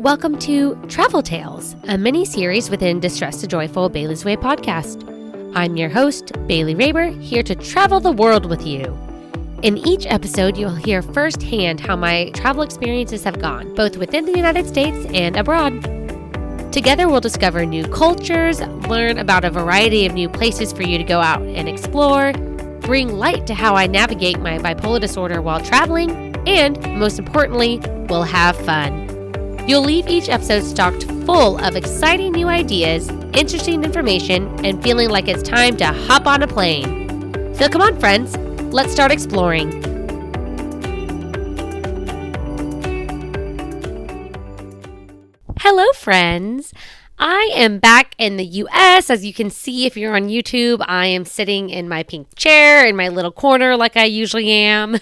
Welcome to Travel Tales, a mini-series within Distress to Joyful Bailey's Way podcast. I'm your host, Bailey Raber, here to travel the world with you. In each episode, you'll hear firsthand how my travel experiences have gone, both within the United States and abroad. Together, we'll discover new cultures, learn about a variety of new places for you to go out and explore, bring light to how I navigate my bipolar disorder while traveling, and, most importantly, we'll have fun. You'll leave each episode stocked full of exciting new ideas, interesting information, and feeling like it's time to hop on a plane. So come on, friends, let's start exploring. Hello, friends. I am back in the U.S. As you can see, if you're on YouTube, I am sitting in my pink chair in my little corner like I usually am.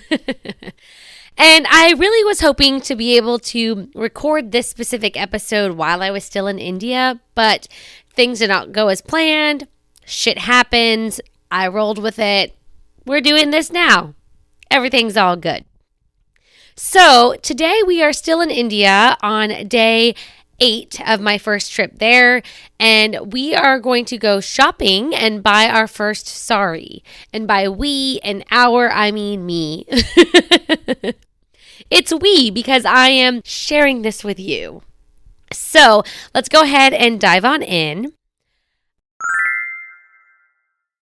And I really was hoping to be able to record this specific episode while I was still in India, but things did not go as planned. Shit happens. I rolled with it. We're doing this now. Everything's all good. So today we are still in India on day 8 of my first trip there, and we are going to go shopping and buy our first saree. And by we and our, I mean me. It's we because I am sharing this with you. So let's go ahead and dive on in.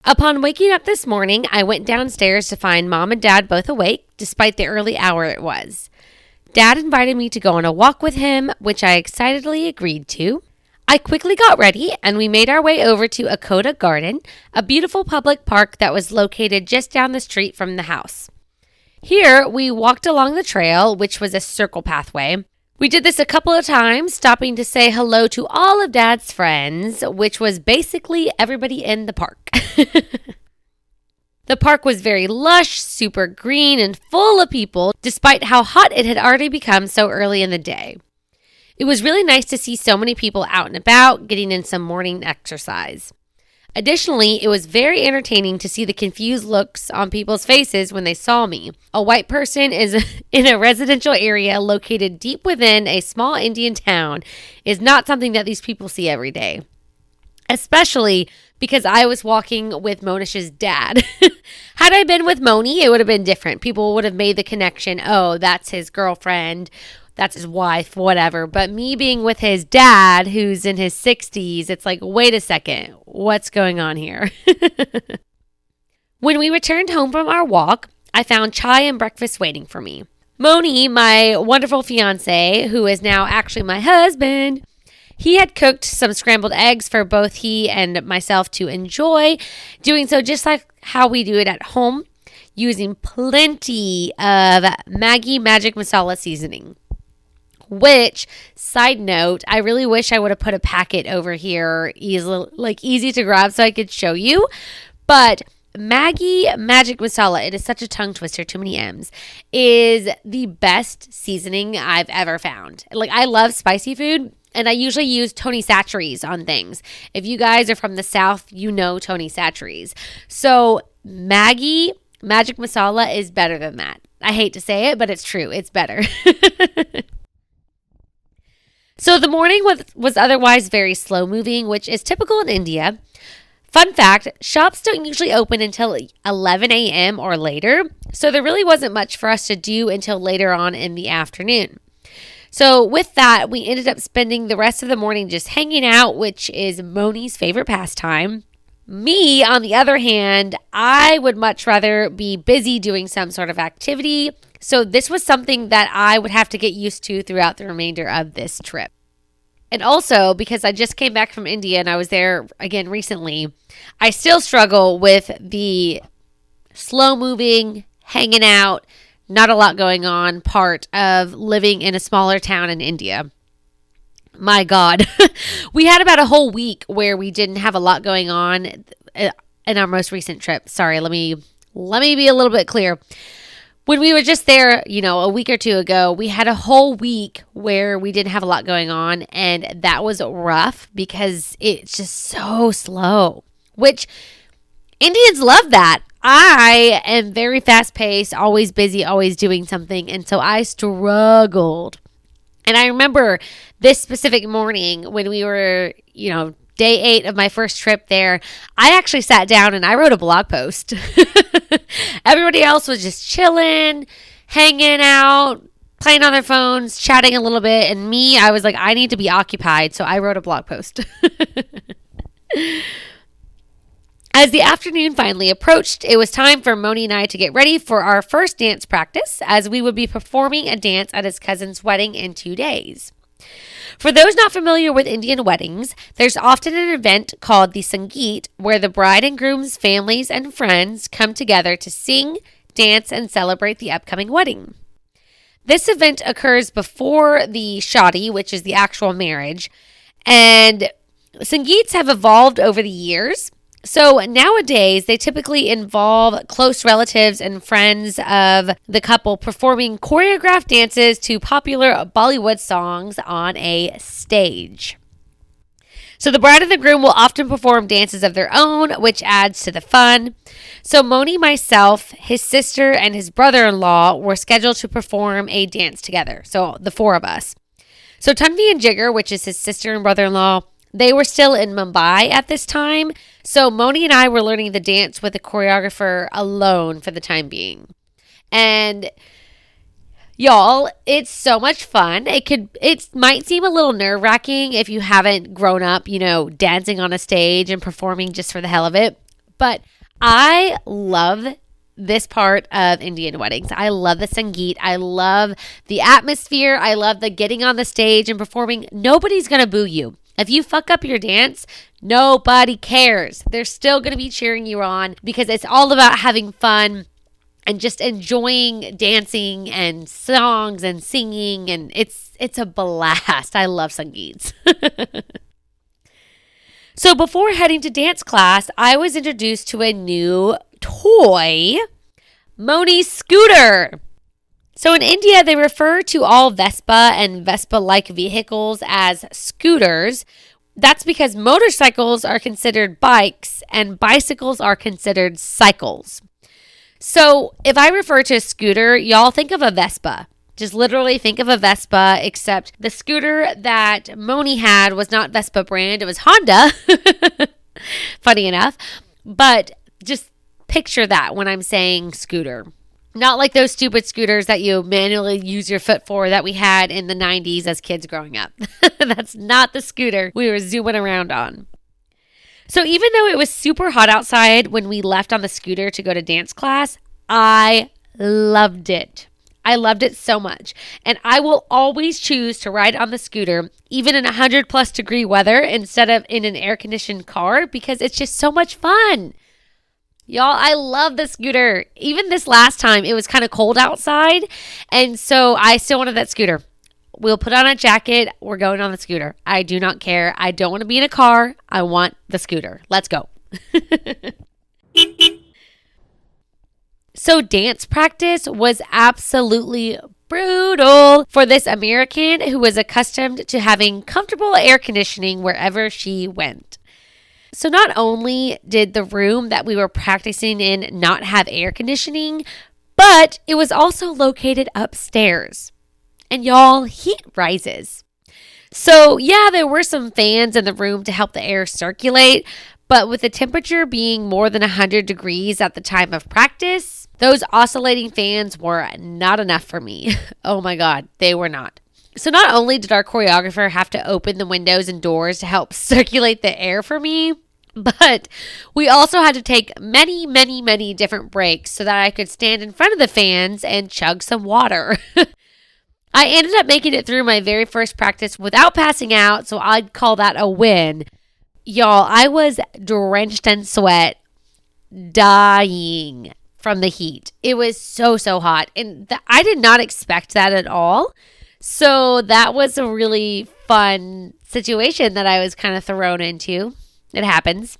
Upon waking up this morning, I went downstairs to find Mom and Dad both awake, despite the early hour it was. Dad invited me to go on a walk with him, which I excitedly agreed to. I quickly got ready and we made our way over to Akota Garden, a beautiful public park that was located just down the street from the house. Here, we walked along the trail, which was a circle pathway. We did this a couple of times, stopping to say hello to all of Dad's friends, which was basically everybody in the park. The park was very lush, super green, and full of people, despite how hot it had already become so early in the day. It was really nice to see so many people out and about, getting in some morning exercise. Additionally, it was very entertaining to see the confused looks on people's faces when they saw me. A white person is in a residential area located deep within a small Indian town is not something that these people see every day. Especially because I was walking with Monish's dad. Had I been with Moni, it would have been different. People would have made the connection, oh, that's his girlfriend, that's his wife, whatever. But me being with his dad, who's in his 60s, it's like, wait a second, what's going on here? When we returned home from our walk, I found chai and breakfast waiting for me. Moni, my wonderful fiance, who is now actually my husband, he had cooked some scrambled eggs for both he and myself to enjoy, doing so just like how we do it at home, using plenty of Maggi Magic Masala seasoning. Which, side note, I really wish I would have put a packet over here, easy to grab so I could show you. But Maggi Magic Masala, it is such a tongue twister, too many M's, is the best seasoning I've ever found. Like, I love spicy food, and I usually use Tony Sacheries on things. If you guys are from the South, you know Tony Sacheries. So Maggi Magic Masala is better than that. I hate to say it, but it's true. It's better. So the morning was otherwise very slow moving, which is typical in India. Fun fact, shops don't usually open until 11 a.m. or later, so there really wasn't much for us to do until later on in the afternoon. So with that, we ended up spending the rest of the morning just hanging out, which is Moni's favorite pastime. Me, on the other hand, I would much rather be busy doing some sort of activity. So this was something that I would have to get used to throughout the remainder of this trip. And also, because I just came back from India and I was there again recently, I still struggle with the slow-moving, hanging out, not a lot going on part of living in a smaller town in India. My God, we had about a whole week where we didn't have a lot going on in our most recent trip. Sorry, let me be a little bit clear. When we were just there, a week or two ago, we had a whole week where we didn't have a lot going on, and that was rough because it's just so slow, which Indians love that. I am very fast-paced, always busy, always doing something, and so I struggled. And I remember this specific morning when we were, day 8 of my first trip there, I actually sat down and I wrote a blog post. Everybody else was just chilling, hanging out, playing on their phones, chatting a little bit. And me, I was like, I need to be occupied. So I wrote a blog post. As the afternoon finally approached, it was time for Moni and I to get ready for our first dance practice, as we would be performing a dance at his cousin's wedding in 2 days. For those not familiar with Indian weddings, there's often an event called the Sangeet, where the bride and groom's families and friends come together to sing, dance, and celebrate the upcoming wedding. This event occurs before the Shadi, which is the actual marriage, and Sangeets have evolved over the years. So nowadays, they typically involve close relatives and friends of the couple performing choreographed dances to popular Bollywood songs on a stage. So the bride and the groom will often perform dances of their own, which adds to the fun. So Moni, myself, his sister, and his brother-in-law were scheduled to perform a dance together. So the 4 of us. So Tanvi and Jigger, which is his sister and brother-in-law, they were still in Mumbai at this time. So Moni and I were learning the dance with the choreographer alone for the time being. And y'all, it's so much fun. It might seem a little nerve-wracking if you haven't grown up, dancing on a stage and performing just for the hell of it. But I love this part of Indian weddings. I love the Sangeet. I love the atmosphere. I love the getting on the stage and performing. Nobody's going to boo you. If you fuck up your dance, nobody cares. They're still going to be cheering you on because it's all about having fun and just enjoying dancing and songs and singing. And it's a blast. I love Sangeets. So before heading to dance class, I was introduced to a new toy, Moni's scooter. So in India, they refer to all Vespa and Vespa-like vehicles as scooters. That's because motorcycles are considered bikes and bicycles are considered cycles. So if I refer to a scooter, y'all think of a Vespa. Just literally think of a Vespa, except the scooter that Moni had was not Vespa brand. It was Honda. Funny enough. But just picture that when I'm saying scooter. Not like those stupid scooters that you manually use your foot for that we had in the 90s as kids growing up. That's not the scooter we were zooming around on. So even though it was super hot outside when we left on the scooter to go to dance class, I loved it. I loved it so much. And I will always choose to ride on the scooter, even in 100+ degree weather, instead of in an air-conditioned car, because it's just so much fun. Y'all, I love the scooter. Even this last time, it was kind of cold outside, and so I still wanted that scooter. We'll put on a jacket. We're going on the scooter. I do not care. I don't want to be in a car. I want the scooter. Let's go. So dance practice was absolutely brutal for this American who was accustomed to having comfortable air conditioning wherever she went. So not only did the room that we were practicing in not have air conditioning, but it was also located upstairs. And y'all, heat rises. So yeah, there were some fans in the room to help the air circulate, but with the temperature being more than 100 degrees at the time of practice, those oscillating fans were not enough for me. Oh my God, they were not. So not only did our choreographer have to open the windows and doors to help circulate the air for me, but we also had to take many different breaks so that I could stand in front of the fans and chug some water. I ended up making it through my very first practice without passing out, so I'd call that a win. Y'all, I was drenched in sweat, dying from the heat. It was so hot, and I did not expect that at all. So that was a really fun situation that I was kind of thrown into. It happens.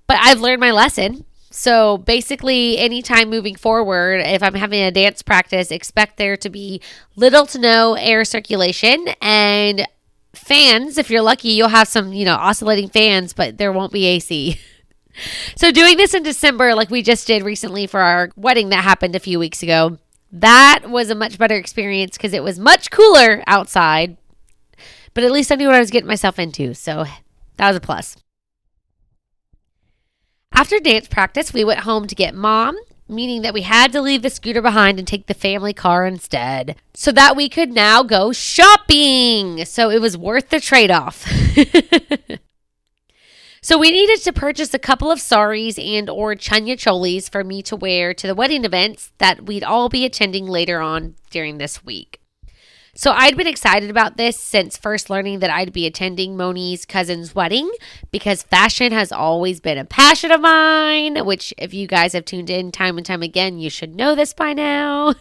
But I've learned my lesson. So basically, anytime moving forward, if I'm having a dance practice, expect there to be little to no air circulation and fans. If you're lucky, you'll have some, oscillating fans, but there won't be AC. So doing this in December, like we just did recently for our wedding that happened a few weeks ago, That was a much better experience because it was much cooler outside, but at least I knew what I was getting myself into. So that was a plus. After dance practice, we went home to get mom, meaning that we had to leave the scooter behind and take the family car instead so that we could now go shopping. So it was worth the trade-off. So we needed to purchase a couple of sarees and or chanya cholis for me to wear to the wedding events that we'd all be attending later on during this week. So I'd been excited about this since first learning that I'd be attending Moni's cousin's wedding because fashion has always been a passion of mine, which if you guys have tuned in time and time again, you should know this by now.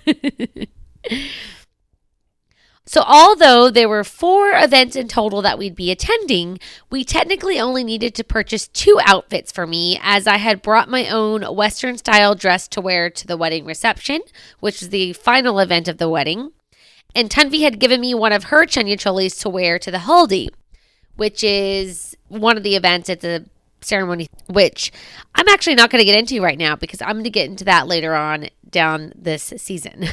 So although there were 4 events in total that we'd be attending, we technically only needed to purchase 2 outfits for me as I had brought my own Western style dress to wear to the wedding reception, which was the final event of the wedding. And Tanvi had given me one of her chanya cholis to wear to the haldi, which is one of the events at the ceremony, which I'm actually not going to get into right now because I'm going to get into that later on down this season.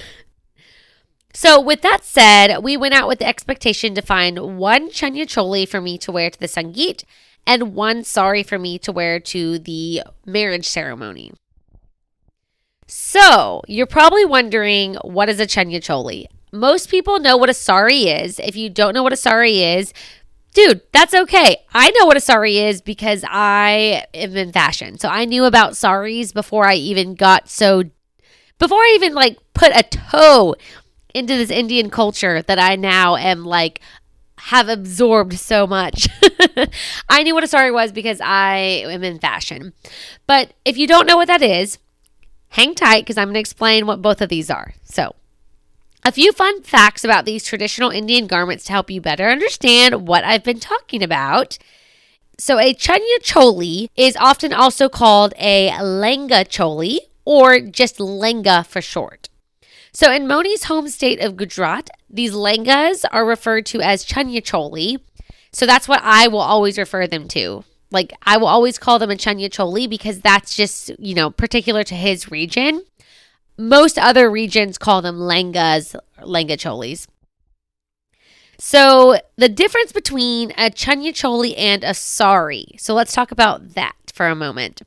So with that said, we went out with the expectation to find 1 chanya choli for me to wear to the sangeet and 1 saree for me to wear to the marriage ceremony. So you're probably wondering, what is a chanya choli? Most people know what a saree is. If you don't know what a saree is, dude, that's okay. I know what a saree is because I am in fashion. So I knew about sarees before I even put a toe into this Indian culture that I now am have absorbed so much. I knew what a saree was because I am in fashion. But if you don't know what that is, hang tight because I'm going to explain what both of these are. So, a few fun facts about these traditional Indian garments to help you better understand what I've been talking about. So, a chanya choli is often also called a lenga choli or just lenga for short. So in Moni's home state of Gujarat, these lengas are referred to as chanya choli. So that's what I will always refer them to. I will always call them a chanya choli because that's just, particular to his region. Most other regions call them lenga cholis. So the difference between a chanya choli and a saree. So let's talk about that for a moment.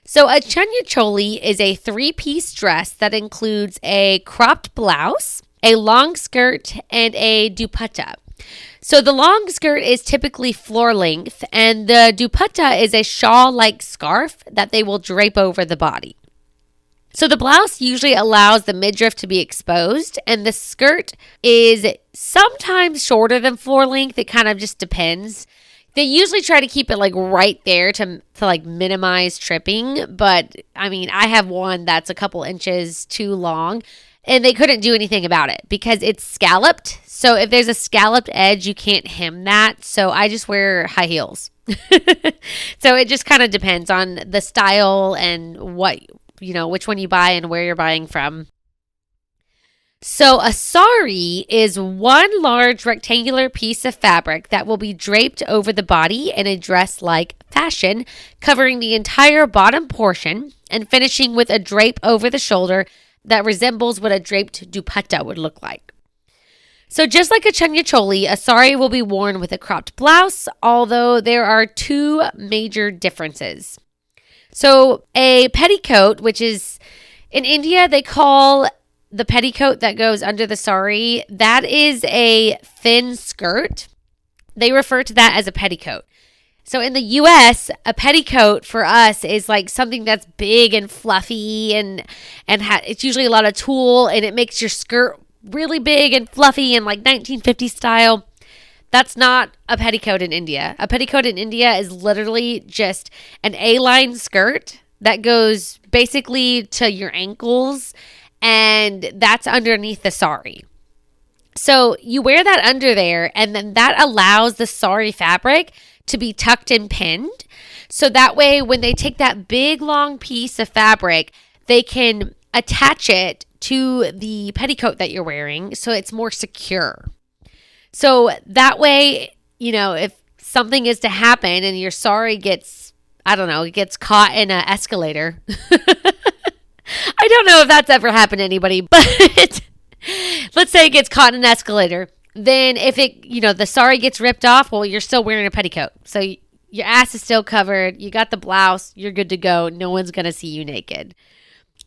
So a chanya choli is a 3-piece dress that includes a cropped blouse, a long skirt, and a dupatta. So the long skirt is typically floor length, and the dupatta is a shawl-like scarf that they will drape over the body. So the blouse usually allows the midriff to be exposed, and the skirt is sometimes shorter than floor length. It kind of just depends. They usually try to keep it right there to minimize tripping. But I have one that's a couple inches too long and they couldn't do anything about it because it's scalloped. So if there's a scalloped edge, you can't hem that. So I just wear high heels. So it just kind of depends on the style and which one you buy and where you're buying from. So a saree is one large rectangular piece of fabric that will be draped over the body in a dress-like fashion, covering the entire bottom portion and finishing with a drape over the shoulder that resembles what a draped dupatta would look like. So just like a chanya choli, a saree will be worn with a cropped blouse, although there are 2 major differences. So a petticoat, which is in India, they call the petticoat that goes under the saree, that is a thin skirt. They refer to that as a petticoat. So in the U.S., a petticoat for us is something that's big and fluffy and it's usually a lot of tulle and it makes your skirt really big and fluffy and 1950s style. That's not a petticoat in India. A petticoat in India is literally just an A-line skirt that goes basically to your ankles, and that's underneath the saree. So you wear that under there, and then that allows the saree fabric to be tucked and pinned. So that way, when they take that big, long piece of fabric, they can attach it to the petticoat that you're wearing so it's more secure. So that way, if something is to happen and your saree gets caught in an escalator, I don't know if that's ever happened to anybody, but let's say it gets caught in an escalator. Then if the sari gets ripped off, well, you're still wearing a petticoat. So your ass is still covered. You got the blouse. You're good to go. No one's going to see you naked.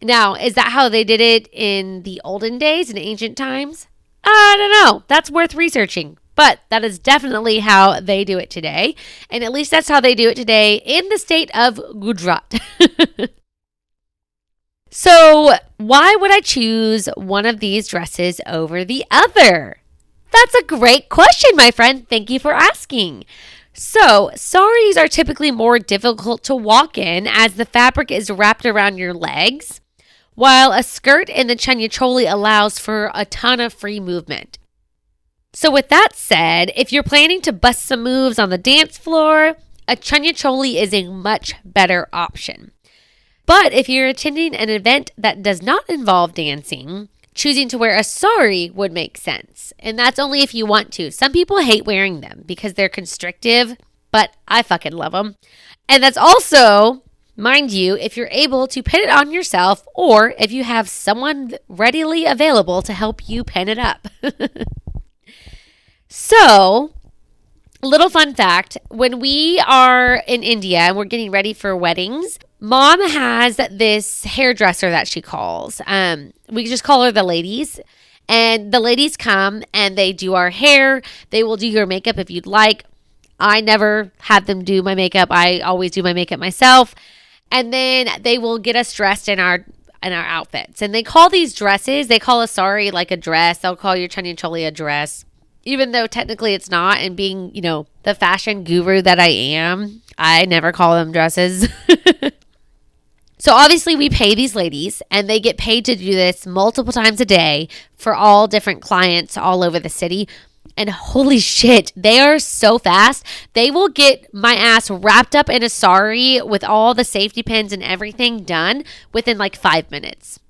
Now, is that how they did it in the olden days, in ancient times? I don't know. That's worth researching. But that is definitely how they do it today. And at least that's how they do it today in the state of Gujarat. So why would I choose one of these dresses over the other? That's a great question, my friend. Thank you for asking. So, saris are typically more difficult to walk in as the fabric is wrapped around your legs, while a skirt in the chanya choli allows for a ton of free movement. So with that said, if you're planning to bust some moves on the dance floor, a chanya choli is a much better option. But if you're attending an event that does not involve dancing, choosing to wear a sari would make sense. And that's only if you want to. Some people hate wearing them because they're constrictive, but I fucking love them. And that's also, mind you, if you're able to pin it on yourself or if you have someone readily available to help you pin it up. So, little fun fact, when we are in India and we're getting ready for weddings, Mom has this hairdresser that she calls. We just call her the ladies. And the ladies come and they do our hair. They will do your makeup if you'd like. I never have them do my makeup. I always do my makeup myself. And then they will get us dressed in our outfits. And they call these dresses, they call a sari like a dress. They'll call your chanya choli a dress. Even though technically it's not, and being, the fashion guru that I am, I never call them dresses. So obviously we pay these ladies, and they get paid to do this multiple times a day for all different clients all over the city. And holy shit, they are so fast. They will get my ass wrapped up in a sari with all the safety pins and everything done within like 5 minutes.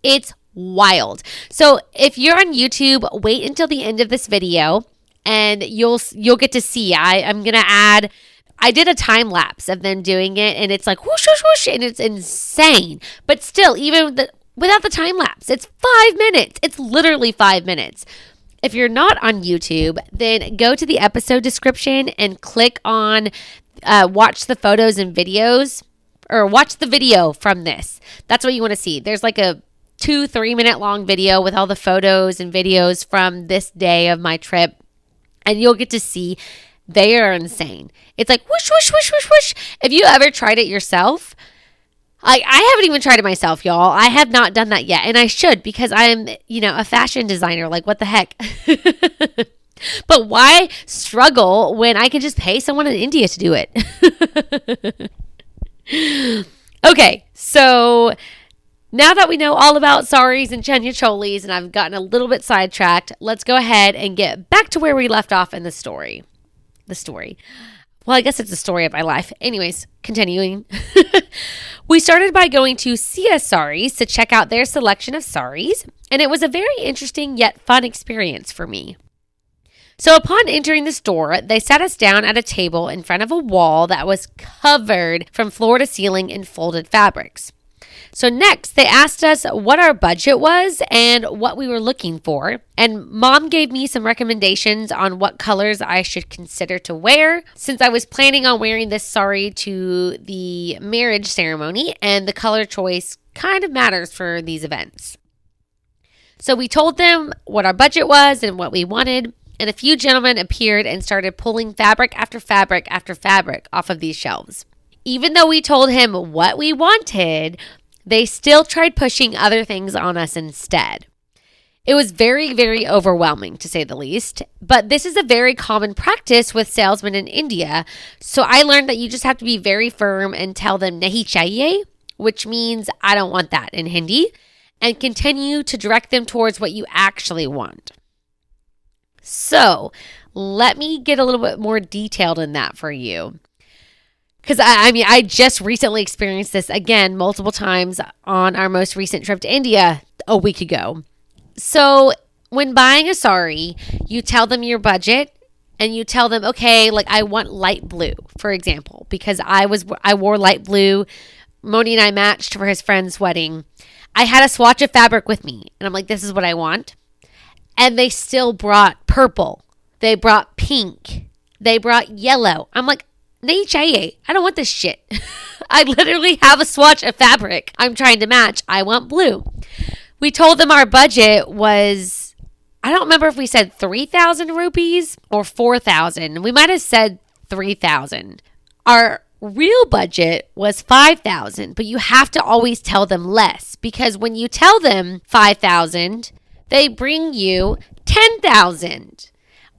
It's wild. So if you're on YouTube, wait until the end of this video and you'll get to see. I'm going to add, I did a time lapse of them doing it and it's like whoosh, whoosh, whoosh, and it's insane. But still, even without the time lapse, it's 5 minutes. It's literally 5 minutes. If you're not on YouTube, then go to the episode description and click on watch the photos and videos, or watch the video from this. That's what you want to see. There's like a 2-3 minute long video with all the photos and videos from this day of my trip. And you'll get to see they are insane. It's like whoosh, whoosh, whoosh, whoosh, whoosh. If you ever tried it yourself, I haven't even tried it myself, y'all. I have not done that yet. And I should, because I'm, a fashion designer. Like, what the heck? But why struggle when I can just pay someone in India to do it? Okay, so now that we know all about saris and chanya cholis and I've gotten a little bit sidetracked, let's go ahead and get back to where we left off in the story. Well, I guess it's the story of my life. Anyways, continuing. We started by going to Sia Sarees to check out their selection of saris, and it was a very interesting yet fun experience for me. So upon entering the store, they sat us down at a table in front of a wall that was covered from floor to ceiling in folded fabrics. So next, they asked us what our budget was and what we were looking for. And Mom gave me some recommendations on what colors I should consider to wear, since I was planning on wearing this sari to the marriage ceremony, and the color choice kind of matters for these events. So we told them what our budget was and what we wanted, and a few gentlemen appeared and started pulling fabric after fabric after fabric off of these shelves. Even though we told him what we wanted, they still tried pushing other things on us instead. It was very, very overwhelming, to say the least. But this is a very common practice with salesmen in India. So I learned that you just have to be very firm and tell them nahi chahiye, which means I don't want that in Hindi, and continue to direct them towards what you actually want. So let me get a little bit more detailed in that for you. Because I just recently experienced this again multiple times on our most recent trip to India a week ago. So when buying a sari, you tell them your budget and you tell them, okay, like I want light blue, for example, because I wore light blue Moni and I matched for his friend's wedding. I had a swatch of fabric with me, and I'm like, this is what I want. And they still brought purple. They brought pink. They brought yellow. I'm like, I don't want this shit. I literally have a swatch of fabric I'm trying to match. I want blue. We told them our budget was, I don't remember if we said 3,000 rupees or 4,000. We might have said 3,000. Our real budget was 5,000, but you have to always tell them less, because when you tell them 5,000, they bring you 10,000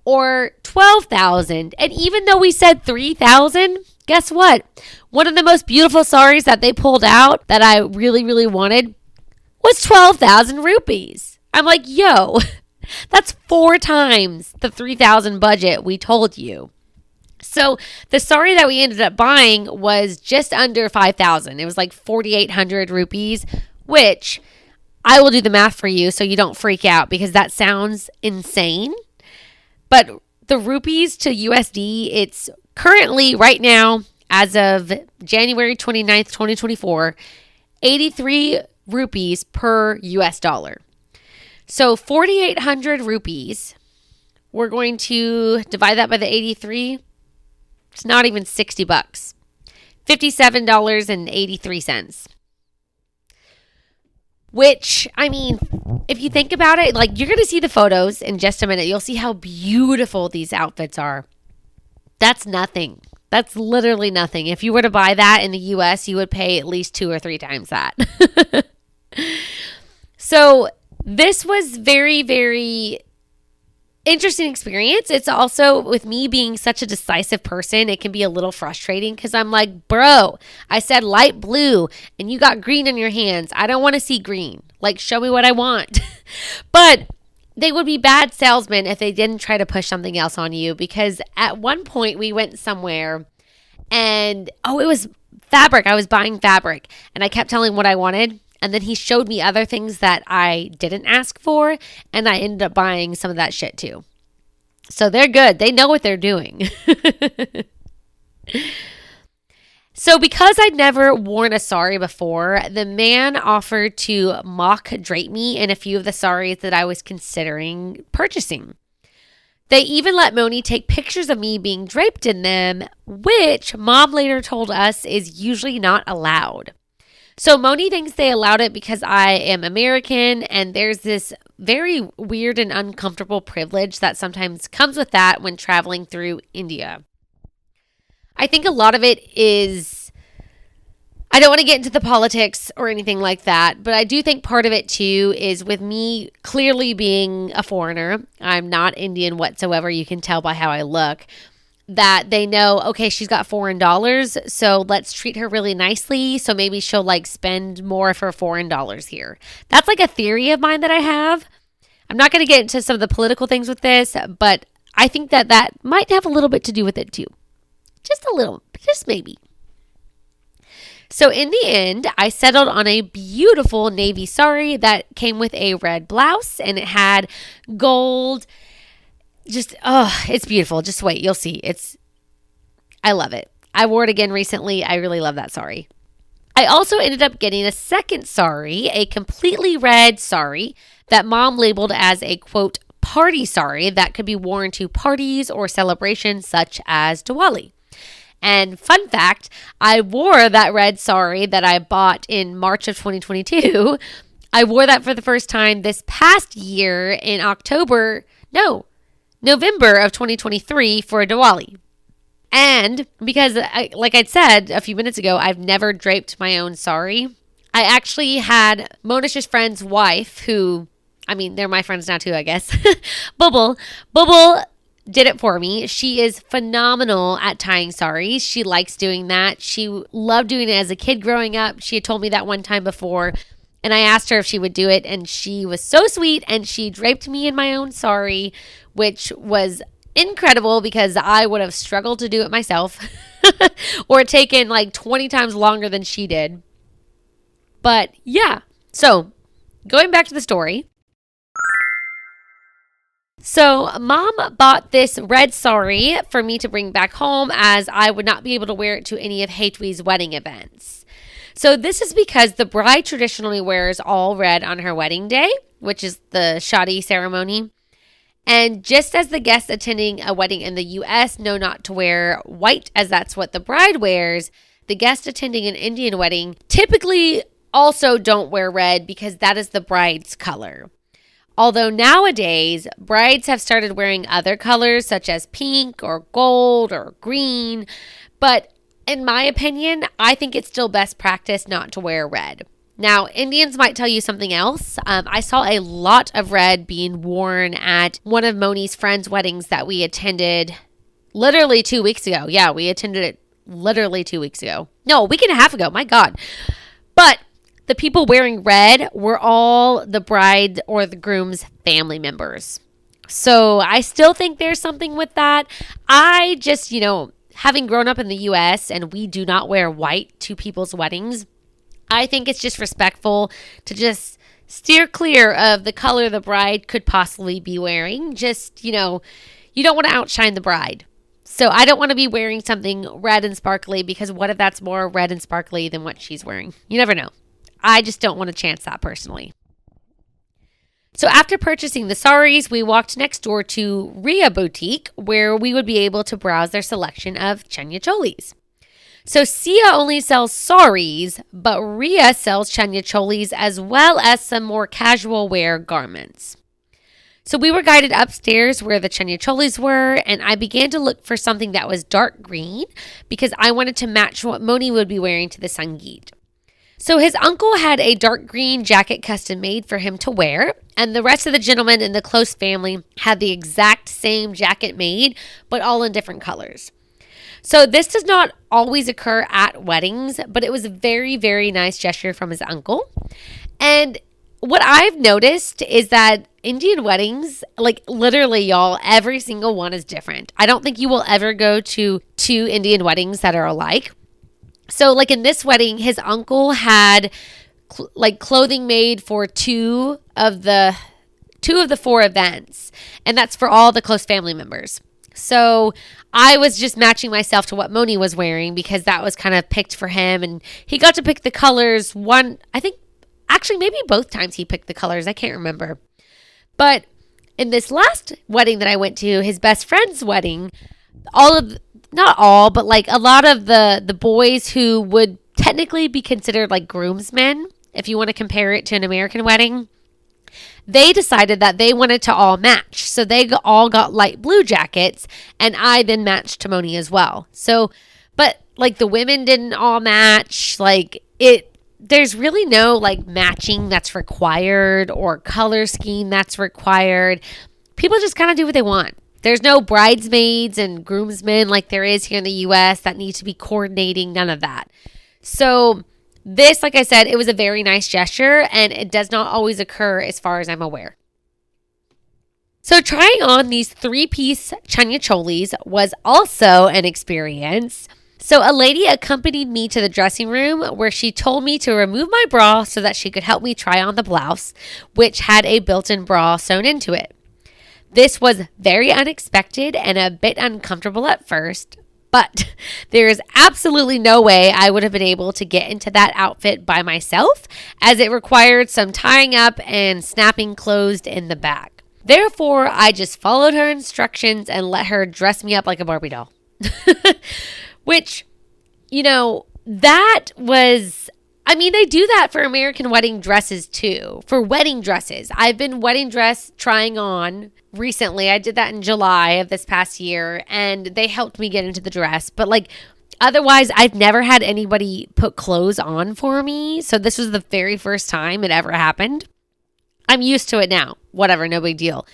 or 12,000. And even though we said 3,000, guess what? One of the most beautiful sarees that they pulled out that I really, really wanted was 12,000 rupees. I'm like, yo, that's 4 times the 3,000 budget we told you. So the saree that we ended up buying was just under 5,000. It was like 4,800 rupees, which I will do the math for you so you don't freak out, because that sounds insane. But the rupees to USD, it's currently right now, as of January 29th, 2024, 83 rupees per US dollar. So 4,800 rupees, we're going to divide that by the 83. It's not even $60. $57.83. Which, I mean, if you think about it, like, you're going to see the photos in just a minute. You'll see how beautiful these outfits are. That's nothing. That's literally nothing. If you were to buy that in the US, you would pay at least 2 or 3 times that. So this was very, very interesting experience. It's also, with me being such a decisive person, it can be a little frustrating, because I'm like, bro, I said light blue and you got green in your hands. I don't want to see green. Like, show me what I want. But they would be bad salesmen if they didn't try to push something else on you, because at one point we went somewhere and, it was fabric. I was buying fabric and I kept telling what I wanted. And then he showed me other things that I didn't ask for, and I ended up buying some of that shit too. So they're good. They know what they're doing. So because I'd never worn a saree before, the man offered to mock drape me in a few of the sarees that I was considering purchasing. They even let Moni take pictures of me being draped in them, which Mom later told us is usually not allowed. So Moni thinks they allowed it because I am American, and there's this very weird and uncomfortable privilege that sometimes comes with that when traveling through India. I think a lot of it is, I don't want to get into the politics or anything like that, but I do think part of it too is with me clearly being a foreigner. I'm not Indian whatsoever. You can tell by how I look. That they know, okay, she's got foreign dollars, so let's treat her really nicely, so maybe she'll like spend more of her foreign dollars here. That's like a theory of mine that I have. I'm not going to get into some of the political things with this, but I think that that might have a little bit to do with it too. Just a little, just maybe. So in the end, I settled on a beautiful navy saree that came with a red blouse, and it had gold. Just, it's beautiful. Just wait, you'll see. I love it. I wore it again recently. I really love that saree. I also ended up getting a second saree, a completely red saree that Mom labeled as a, quote, party saree that could be worn to parties or celebrations such as Diwali. And fun fact, I wore that red saree that I bought in March of 2022. I wore that for the first time this past year in November of 2023 for Diwali. And because, like I'd said a few minutes ago, I've never draped my own saree. I actually had Monish's friend's wife, who, I mean, they're my friends now too, I guess. Bubble did it for me. She is phenomenal at tying sarees. She likes doing that. She loved doing it as a kid growing up. She had told me that one time before. And I asked her if she would do it, and she was so sweet, and she draped me in my own saree, which was incredible because I would have struggled to do it myself or taken like 20 times longer than she did. But yeah, so going back to the story. So Mom bought this red saree for me to bring back home, as I would not be able to wear it to any of Hetwi's wedding events. So this is because the bride traditionally wears all red on her wedding day, which is the shadi ceremony. And just as the guests attending a wedding in the US know not to wear white, as that's what the bride wears, the guests attending an Indian wedding typically also don't wear red because that is the bride's color. Although nowadays, brides have started wearing other colors such as pink or gold or green, but in my opinion, I think it's still best practice not to wear red. Now, Indians might tell you something else. I saw a lot of red being worn at one of Moni's friends' weddings that we attended literally 2 weeks ago. Yeah, we attended it literally 2 weeks ago. No, a week and a half ago. My God. But the people wearing red were all the bride or the groom's family members. So I still think there's something with that. I just, having grown up in the US and we do not wear white to people's weddings, I think it's just respectful to just steer clear of the color the bride could possibly be wearing. Just, you don't want to outshine the bride. So I don't want to be wearing something red and sparkly because what if that's more red and sparkly than what she's wearing? You never know. I just don't want to chance that personally. So after purchasing the sarees, we walked next door to Ria Boutique, where we would be able to browse their selection of chanya cholis. So Sia only sells sarees, but Ria sells chanya cholis as well as some more casual wear garments. So we were guided upstairs where the chanya cholis were, and I began to look for something that was dark green because I wanted to match what Moni would be wearing to the Sangeet. So his uncle had a dark green jacket custom made for him to wear, and the rest of the gentlemen in the close family had the exact same jacket made, but all in different colors. So this does not always occur at weddings, but it was a very, very nice gesture from his uncle. And what I've noticed is that Indian weddings, like literally y'all, every single one is different. I don't think you will ever go to 2 Indian weddings that are alike. So like in this wedding, his uncle had clothing made for two of the 4 events, and that's for all the close family members. So I was just matching myself to what Moni was wearing because that was kind of picked for him, and he got to pick the colors maybe both times he picked the colors. I can't remember. But in this last wedding that I went to, his best friend's wedding, not all, but like a lot of the boys who would technically be considered like groomsmen, if you want to compare it to an American wedding, they decided that they wanted to all match. So they all got light blue jackets, and I then matched to Moni as well. So, but like the women didn't all match. There's really no like matching that's required or color scheme that's required. People just kind of do what they want. There's no bridesmaids and groomsmen like there is here in the US that need to be coordinating, none of that. So this, like I said, it was a very nice gesture, and it does not always occur as far as I'm aware. So trying on these 3-piece chanya cholis was also an experience. So a lady accompanied me to the dressing room where she told me to remove my bra so that she could help me try on the blouse, which had a built-in bra sewn into it. This was very unexpected and a bit uncomfortable at first, but there is absolutely no way I would have been able to get into that outfit by myself, as it required some tying up and snapping closed in the back. Therefore, I just followed her instructions and let her dress me up like a Barbie doll. Which, that was... they do that for American wedding dresses too, for wedding dresses. I've been wedding dress trying on recently. I did that in July of this past year, and they helped me get into the dress. But otherwise, I've never had anybody put clothes on for me. So this was the very first time it ever happened. I'm used to it now. Whatever, no big deal.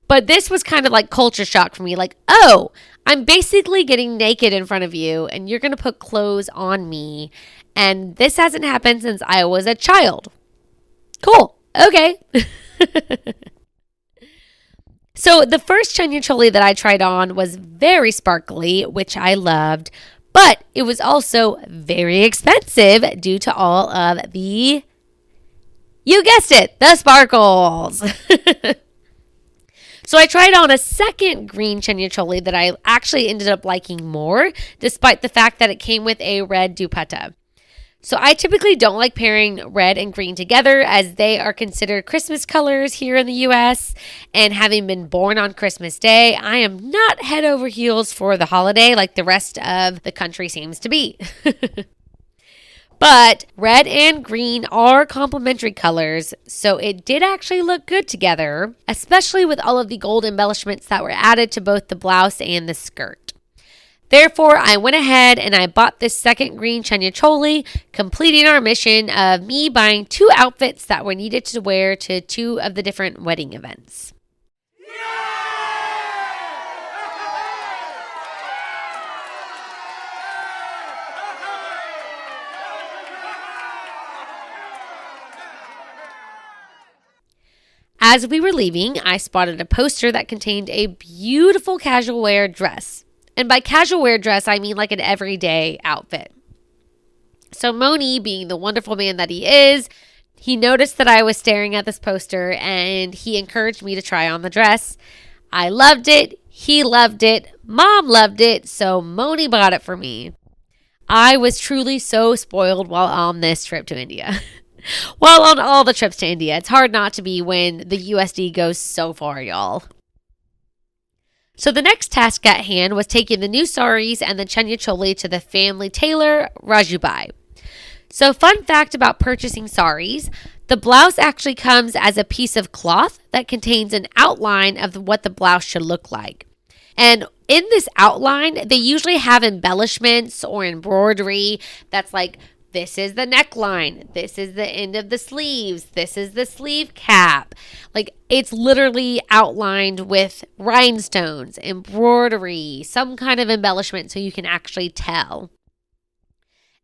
But this was kind of like culture shock for me. Oh, I'm basically getting naked in front of you, and you're going to put clothes on me. And this hasn't happened since I was a child. Cool. Okay. So the first chanya choli that I tried on was very sparkly, which I loved. But it was also very expensive due to all of you guessed it, the sparkles. So I tried on a second green chanya choli that I actually ended up liking more, despite the fact that it came with a red dupatta. So I typically don't like pairing red and green together as they are considered Christmas colors here in the US. And having been born on Christmas Day, I am not head over heels for the holiday like the rest of the country seems to be. But red and green are complementary colors, so it did actually look good together, especially with all of the gold embellishments that were added to both the blouse and the skirt. Therefore, I went ahead and I bought this second green chanya choli, completing our mission of me buying 2 outfits that were needed to wear to 2 of the different wedding events. As we were leaving, I spotted a poster that contained a beautiful casual wear dress. And by casual wear dress, I mean like an everyday outfit. So Moni, being the wonderful man that he is, he noticed that I was staring at this poster and he encouraged me to try on the dress. I loved it. He loved it. Mom loved it. So Moni bought it for me. I was truly so spoiled while on this trip to India. Well, on all the trips to India. It's hard not to be when the USD goes so far, y'all. So the next task at hand was taking the new sarees and the chanya choli to the family tailor, Rajubai. So fun fact about purchasing sarees, the blouse actually comes as a piece of cloth that contains an outline of what the blouse should look like. And in this outline, they usually have embellishments or embroidery that's like, this is the neckline. This is the end of the sleeves. This is the sleeve cap. Like, it's literally outlined with rhinestones, embroidery, some kind of embellishment so you can actually tell.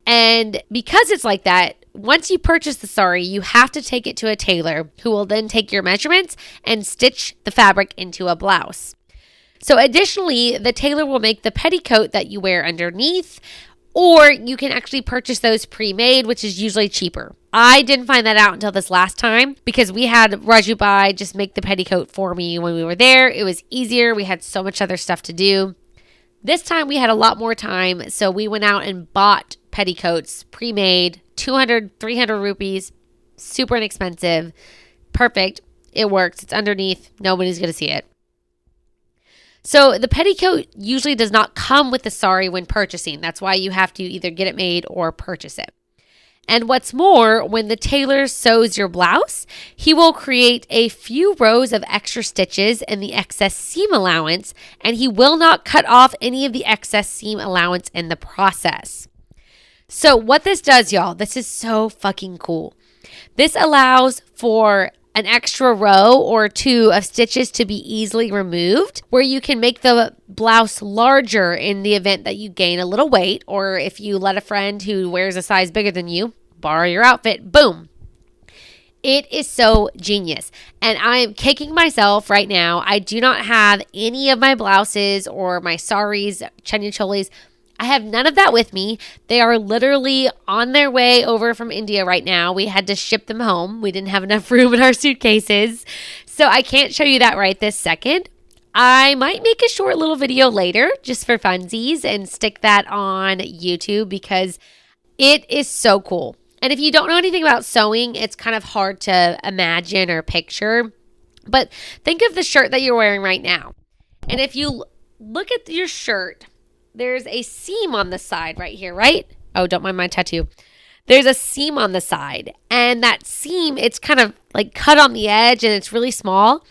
And because it's like that, once you purchase the saree, you have to take it to a tailor who will then take your measurements and stitch the fabric into a blouse. So additionally, the tailor will make the petticoat that you wear underneath, or you can actually purchase those pre-made, which is usually cheaper. I didn't find that out until this last time because we had Rajubai just make the petticoat for me when we were there. It was easier. We had so much other stuff to do. This time we had a lot more time, so we went out and bought petticoats pre-made, 200, 300 rupees, super inexpensive, perfect. It works. It's underneath. Nobody's going to see it. So the petticoat usually does not come with the saree when purchasing. That's why you have to either get it made or purchase it. And what's more, when the tailor sews your blouse, he will create a few rows of extra stitches in the excess seam allowance, and he will not cut off any of the excess seam allowance in the process. So what this does, y'all, this is so fucking cool. This allows for an extra row or 2 of stitches to be easily removed, where you can make the blouse larger in the event that you gain a little weight, or if you let a friend who wears a size bigger than you borrow your outfit, boom. It is so genius. And I am kicking myself right now. I do not have any of my blouses or my sarees, chanya cholis. I have none of that with me. They are literally on their way over from India right now. We had to ship them home. We didn't have enough room in our suitcases. So I can't show you that right this second. I might make a short little video later just for funsies and stick that on YouTube because it is so cool. And if you don't know anything about sewing, it's kind of hard to imagine or picture. But think of the shirt that you're wearing right now. And if you look at your shirt, there's a seam on the side right here, right? Oh, don't mind my tattoo. There's a seam on the side. And that seam, it's kind of like cut on the edge and it's really small.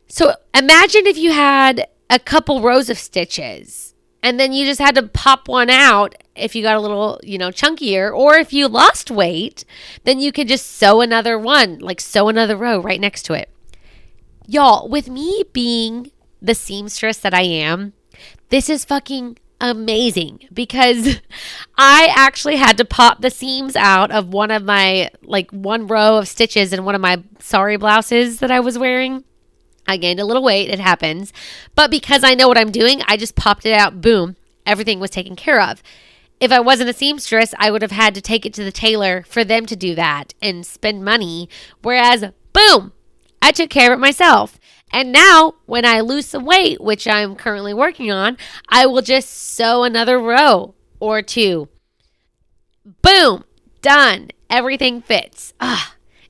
So imagine if you had a couple rows of stitches and then you just had to pop one out if you got a little, chunkier. Or if you lost weight, then you could just sew another one, like sew another row right next to it. Y'all, with me being the seamstress that I am, this is fucking amazing because I actually had to pop the seams out of one of my, one row of stitches in one of my saree blouses that I was wearing. I gained a little weight. It happens. But because I know what I'm doing, I just popped it out. Boom. Everything was taken care of. If I wasn't a seamstress, I would have had to take it to the tailor for them to do that and spend money. Whereas, boom, I took care of it myself. And now, when I lose some weight, which I'm currently working on, I will just sew another row or 2. Boom! done. Everything fits.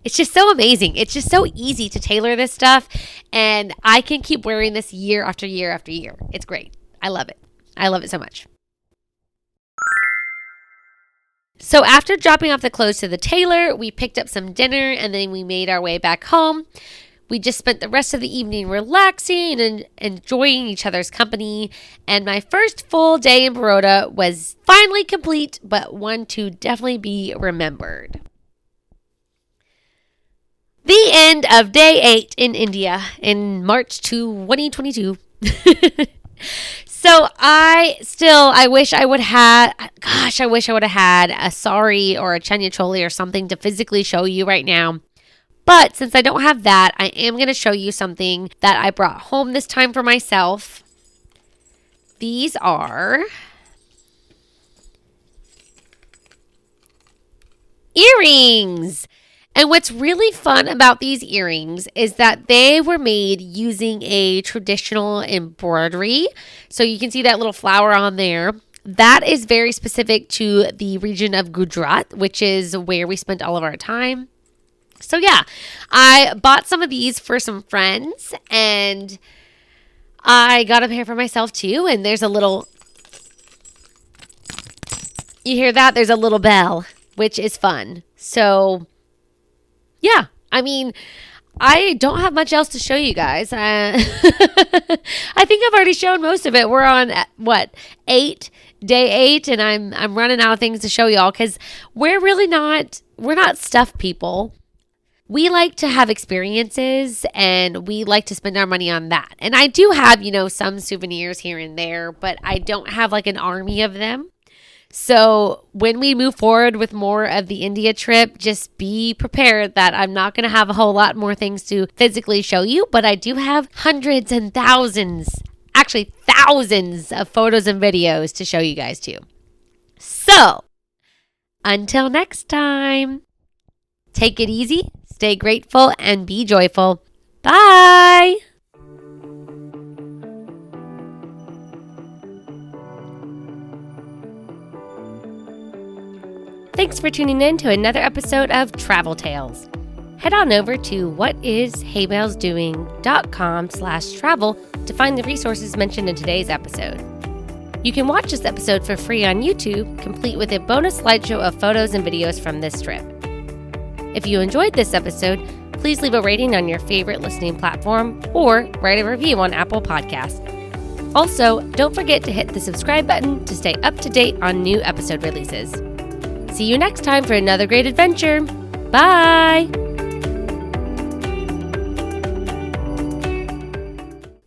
It's just so amazing. It's just so easy to tailor this stuff. And I can keep wearing this year after year after year. It's great. I love it. I love it so much. So after dropping off the clothes to the tailor, we picked up some dinner and then we made our way back home. We just spent the rest of the evening relaxing and enjoying each other's company. And my first full day in Baroda was finally complete, but one to definitely be remembered. The end of day 8 in India in March 2022. So I wish I would have had a saree or a chanya choli or something to physically show you right now. But since I don't have that, I am going to show you something that I brought home this time for myself. These are earrings. And what's really fun about these earrings is that they were made using a traditional embroidery. So you can see that little flower on there. That is very specific to the region of Gujarat, which is where we spent all of our time. So yeah, I bought some of these for some friends and I got a pair for myself too. And there's a little, you hear that? There's a little bell, which is fun. So yeah, I mean, I don't have much else to show you guys. I think I've already shown most of it. We're on day 8, and I'm running out of things to show y'all because we're not stuff people. We like to have experiences and we like to spend our money on that. And I do have, some souvenirs here and there, but I don't have like an army of them. So when we move forward with more of the India trip, just be prepared that I'm not going to have a whole lot more things to physically show you, but I do have hundreds and thousands of photos and videos to show you guys too. So until next time, take it easy, stay grateful, and be joyful. Bye. Thanks for tuning in to another episode of Travel Tales. Head on over to whatisheybellsdoing.com/travel to find the resources mentioned in today's episode. You can watch this episode for free on YouTube, complete with a bonus slideshow of photos and videos from this trip. If you enjoyed this episode, please leave a rating on your favorite listening platform or write a review on Apple Podcasts. Also, don't forget to hit the subscribe button to stay up to date on new episode releases. See you next time for another great adventure. Bye!